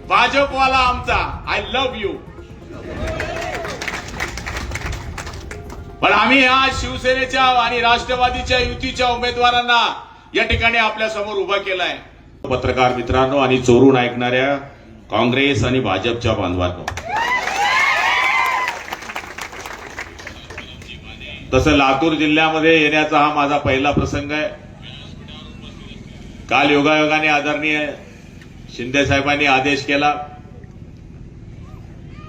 भाजपवाला आमचा, I love you. पण आम्ही या शिवसेनेच्या आणि राष्ट्रवादीच्या युतीच्या उमेदवारांना या ठिकाणी आपल्या समोर उभा केलाय. पत्रकार मित्रांनो आणि चोरून ऐकणाऱ्या काँग्रेस आणि भाजपच्या बांधवांनो, तसं लातूर जिल्ह्यामध्ये येण्याचा हा माझा पहिला प्रसंग आहे. काल योगायोगाने आदरणीय शिंदे साहेबांनी आदेश केला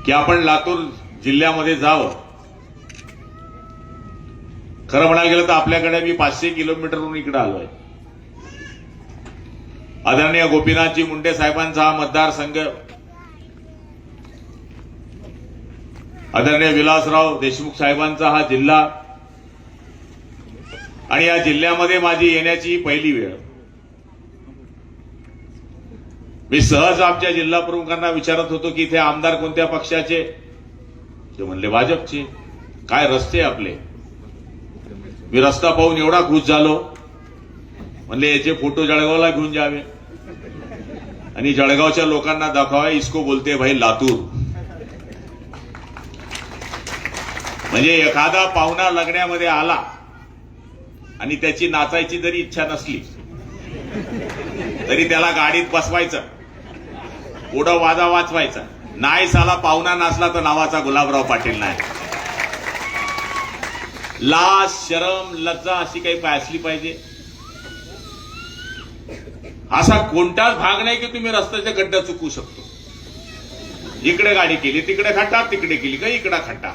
की आपण लातूर जिल्ह्यामध्ये जावं. खरं म्हणायला गेलं तर आपल्याकडे मी 500 किलोमीटरवरून इकडे आलोय. आदरणीय गोपीनाथजी मुंडे साहेबांचा हा मतदारसंघ, आदरणीय विलासराव देशमुख साहेबांचा हा जिल्हा आणि या जिल्ह्यामध्ये माझी येण्याची पहिली वेळ. मी सहज आमच्या जिल्हा प्रमुखांना विचारत होतो की इथे आमदार कोणत्या पक्षाचे, ते म्हणले भाजपचे. काय रस्ते आपले. मी रस्ता पाहून एवढा खुश झालो, म्हणले याचे फोटो जळगावला घेऊन जावे आणि जळगावच्या लोकांना दाखवावे, इसको बोलते भाई लातूर. म्हणजे एखादा पाहुणा लग्नामध्ये आला आणि त्याची नाचायची जरी इच्छा नसली तरी त्याला गाडीत बसवायचं, पुढं वाजा वाचवायचा. नाही साला पाहुणा नाचला तर नावाचा गुलाबराव पाटील नाही. लाज शरम लज्जा अशी काही असली पाहिजे. असा कोणताच भाग नाही की तुम्ही रस्त्याच्या गड्डा चुकू शकतो. इकडे गाडी केली तिकडे खड्डा, तिकडे केली का इकडे खड्डा.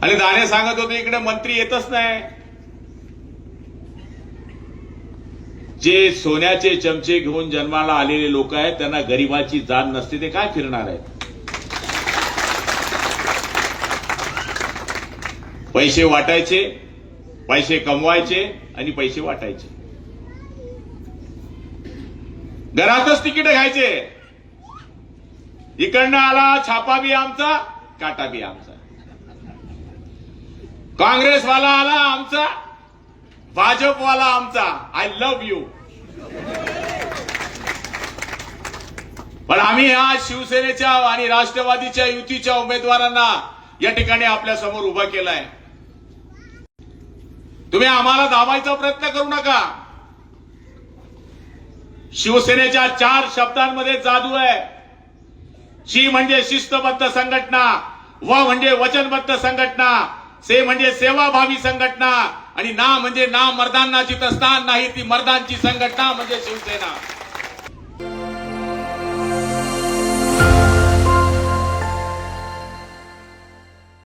आणि दाने सांगत होते इकडे मंत्री येतच नाही. जे सोन्याचे चमचे घेऊन जन्माला आलेले लोक आहेत त्यांना गरिबाची जाण नसते, ते काय फिरणार आहेत. पैसे वाटायचे, पैसे कमवायचे आणि पैसे वाटायचे. घरातच तिकीट घ्यायचे. इकडनं आला छापा बी आमचा, काटा बी आमचा. काँग्रेसवाला आला आमचा, भाजपवाला आमचा, आय लव्ह यू. पण आम्ही या शिवसेनेच्या आणि राष्ट्रवादीच्या युतीच्या उमेदवारांना या ठिकाणी आपल्या समोर उभा केलाय. तुम्ही आम्हाला दाबायचा प्रयत्न करू नका. शिवसेनेच्या 4 शब्दांमध्ये जादू आहे. शी म्हणजे शिस्तबद्ध संघटना, व म्हणजे वचनबद्ध संघटना, से म्हणजे सेवाभावी संघटना आणि ना म्हणजे ना मर्दांना जिथं स्थान नाही ती मर्दांची संघटना म्हणजे शिवसेना.